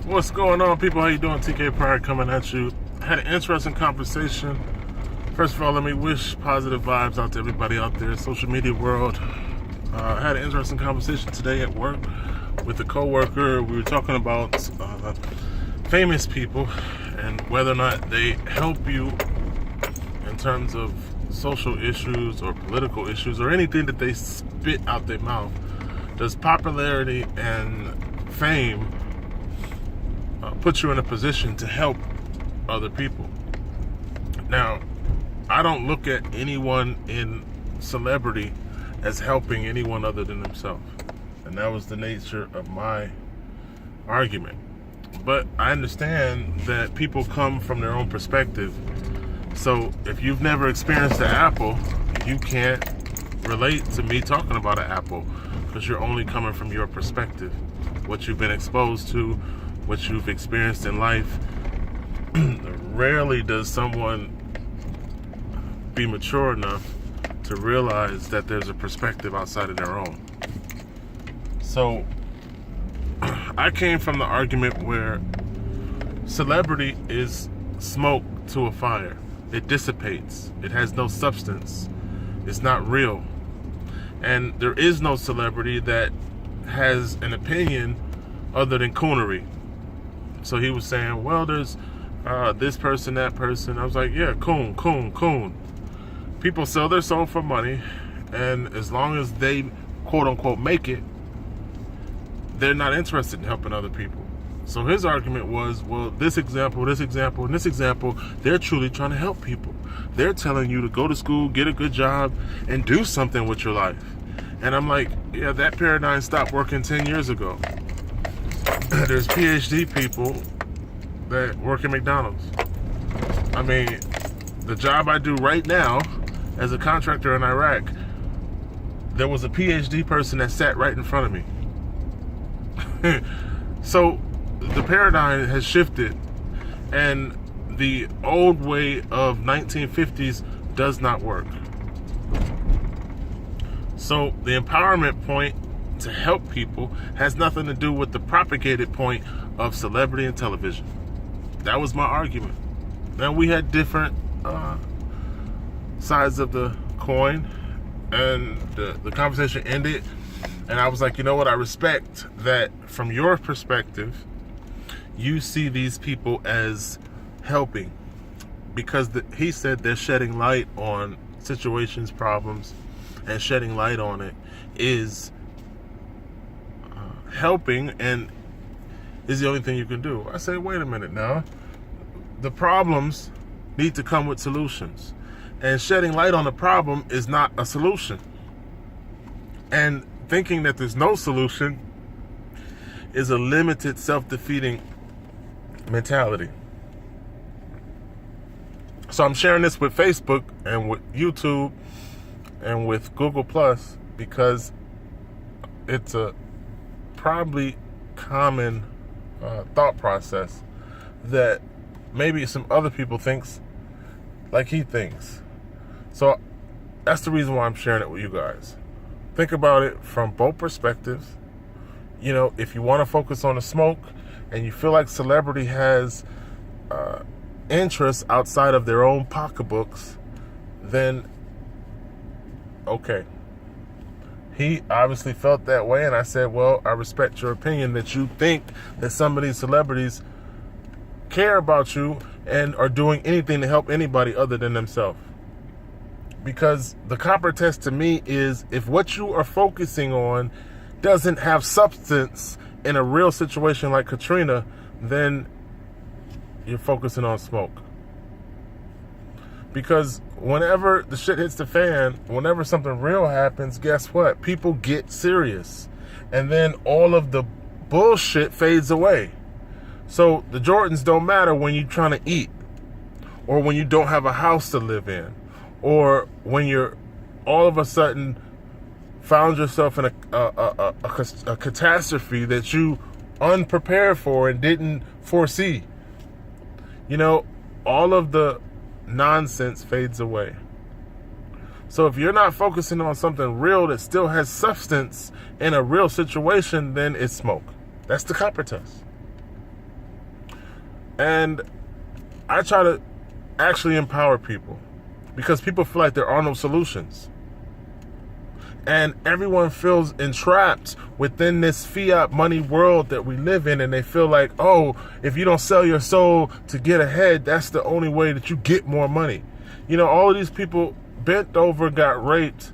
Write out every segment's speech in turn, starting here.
What's going on, people? How you doing? TK Pride coming at you. Had an interesting conversation. First of all, let me wish positive vibes out to everybody out there, social media world. Had an interesting conversation today at work with a coworker. We were talking about famous people and whether or not they help you in terms of social issues or political issues or anything that they spit out their mouth. Does popularity and fame put you in a position to help other people? Now, I don't look at anyone in celebrity as helping anyone other than themselves. And that was the nature of my argument. But I understand that people come from their own perspective. So if you've never experienced an apple, you can't relate to me talking about an apple because you're only coming from your perspective, what you've been exposed to, what you've experienced in life. Rarely does someone be mature enough to realize that there's a perspective outside of their own. So I came from the argument where celebrity is smoke to a fire. It dissipates. It has no substance. It's not real. And there is no celebrity that has an opinion other than coonery. So he was saying, well, there's this person, that person. I was like, yeah, coon. People sell their soul for money, and as long as they, quote unquote, make it, they're not interested in helping other people. So his argument was, well, this example, and this example, they're truly trying to help people. They're telling you to go to school, get a good job, and do something with your life. And I'm like, yeah, that paradigm stopped working 10 years ago. There's PhD people that work at McDonald's. I mean, the job I do right now as a contractor in Iraq, there was a PhD person that sat right in front of me. So the paradigm has shifted, and the old way of 1950s does not work. So the empowerment point to help people has nothing to do with the propagated point of celebrity and television. That was my argument. Now, we had different sides of the coin, and the conversation ended, and I was like, you know what, I respect that from your perspective you see these people as helping, because he said they're shedding light on situations, problems, and shedding light on it is helping and is the only thing you can do. I say, wait a minute now. The problems need to come with solutions. And shedding light on the problem is not a solution. And thinking that there's no solution is a limited, self-defeating mentality. So I'm sharing this with Facebook and with YouTube and with Google Plus because it's a probably common thought process that maybe some other people thinks like he thinks. So that's the reason why I'm sharing it with you guys. Think about it from both perspectives. You know, if you want to focus on the smoke and you feel like celebrity has interests outside of their own pocketbooks, then okay. He obviously felt that way, and I said, well, I respect your opinion that you think that some of these celebrities care about you and are doing anything to help anybody other than themselves. Because the copper test to me is, if what you are focusing on doesn't have substance in a real situation like Katrina, then you're focusing on smoke. Because whenever the shit hits the fan, whenever something real happens, guess what? People get serious. And then all of the bullshit fades away. So the Jordans don't matter when you're trying to eat, or when you don't have a house to live in, or when you're all of a sudden found yourself in a catastrophe that you unprepared for and didn't foresee. You know, all of the nonsense fades away. So if you're not focusing on something real that still has substance in a real situation, then it's smoke. That's the copper test. And I try to actually empower people because people feel like there are no solutions. And everyone feels entrapped within this fiat money world that we live in. And they feel like, oh, if you don't sell your soul to get ahead, that's the only way that you get more money. You know, all of these people bent over, got raped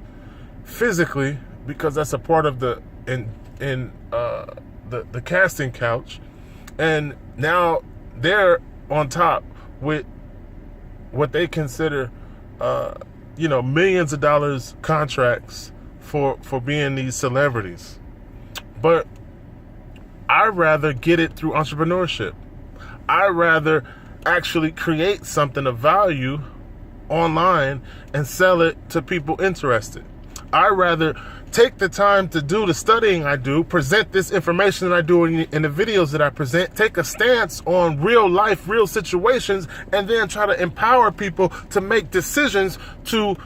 physically because that's a part of the casting couch. And now they're on top with what they consider, millions of dollars contracts for being these celebrities. But I'd rather get it through entrepreneurship. I'd rather actually create something of value online and sell it to people interested. I'd rather take the time to do the studying I do, present this information that I do in the videos that I present, take a stance on real life, real situations, and then try to empower people to make decisions to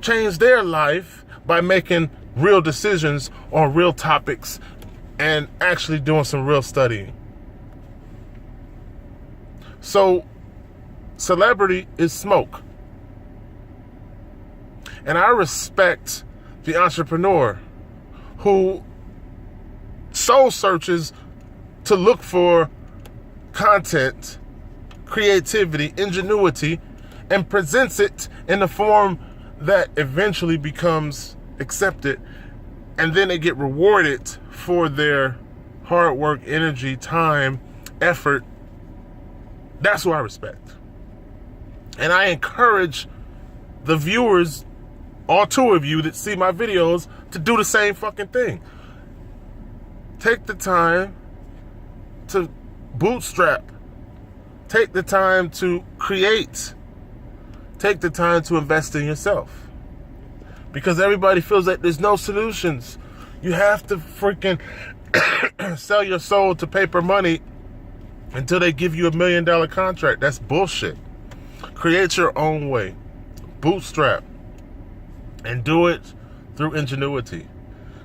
change their life by making real decisions on real topics and actually doing some real studying. So, celebrity is smoke. And I respect the entrepreneur who soul searches to look for content, creativity, ingenuity, and presents it in a form that eventually becomes accepted, and then they get rewarded for their hard work, energy, time, effort. That's who I respect. And I encourage the viewers, all two of you that see my videos, to do the same fucking thing. Take the time to bootstrap. Take the time to create. Take the time to invest in yourself. Because everybody feels like there's no solutions. You have to freaking sell your soul to paper money until they give you $1 million contract. That's bullshit. Create your own way. Bootstrap. And do it through ingenuity,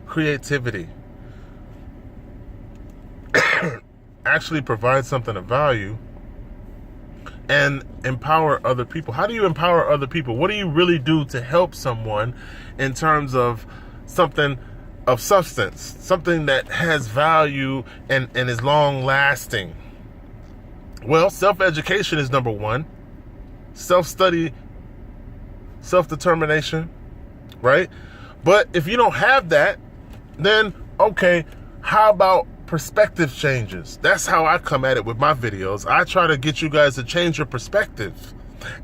creativity. Actually provide something of value and empower other people. How do you empower other people? What do you really do to help someone in terms of something of substance, something that has value and is long lasting? Well, self-education is number one. Self-study, self-determination, right? But if you don't have that, then okay, how about perspective changes? That's how I come at it with my videos. I try to get you guys to change your perspective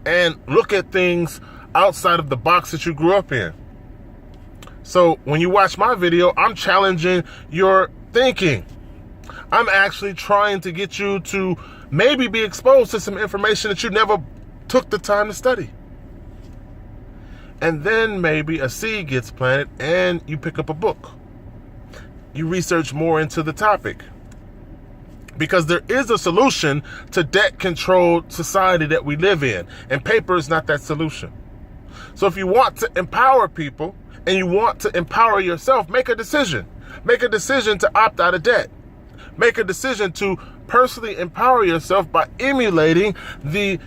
and look at things outside of the box that you grew up in. So when you watch my video, I'm challenging your thinking. I'm actually trying to get you to maybe be exposed to some information that you never took the time to study. And then maybe a seed gets planted and you pick up a book. You research more into the topic. Because there is a solution to debt-controlled society that we live in. And paper is not that solution. So if you want to empower people and you want to empower yourself, make a decision. Make a decision to opt out of debt. Make a decision to personally empower yourself by emulating the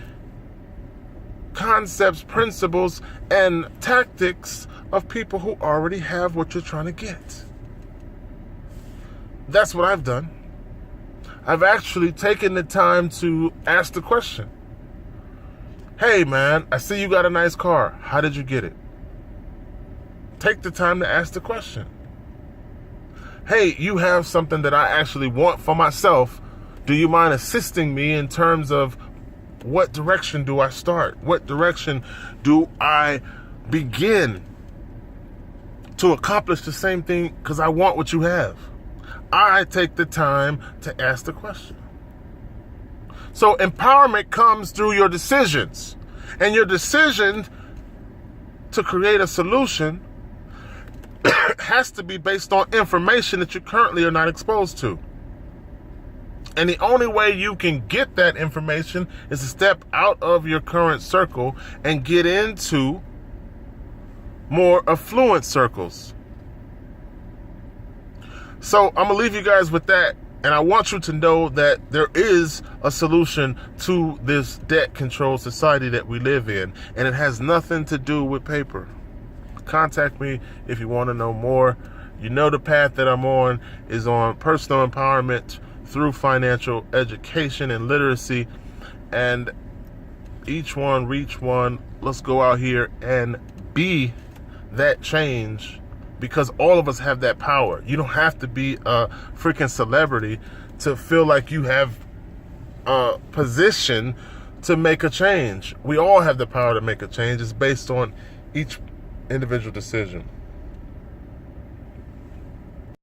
concepts, principles, and tactics of people who already have what you're trying to get. That's what I've done. I've actually taken the time to ask the question. Hey man, I see you got a nice car. How did you get it? Take the time to ask the question. Hey, you have something that I actually want for myself. Do you mind assisting me in terms of what direction do I start? What direction do I begin to accomplish the same thing? Because I want what you have. I take the time to ask the question. So empowerment comes through your decisions. And your decision to create a solution has to be based on information that you currently are not exposed to. And the only way you can get that information is to step out of your current circle and get into more affluent circles. So I'm going to leave you guys with that. And I want you to know that there is a solution to this debt-controlled society that we live in, and it has nothing to do with paper. Contact me if you want to know more. You know the path that I'm on is on personal empowerment through financial education and literacy, and each one reach one. Let's go out here and be that change, because all of us have that power. You don't have to be a freaking celebrity to feel like you have a position to make a change. We all have the power to make a change. It's based on each individual decision.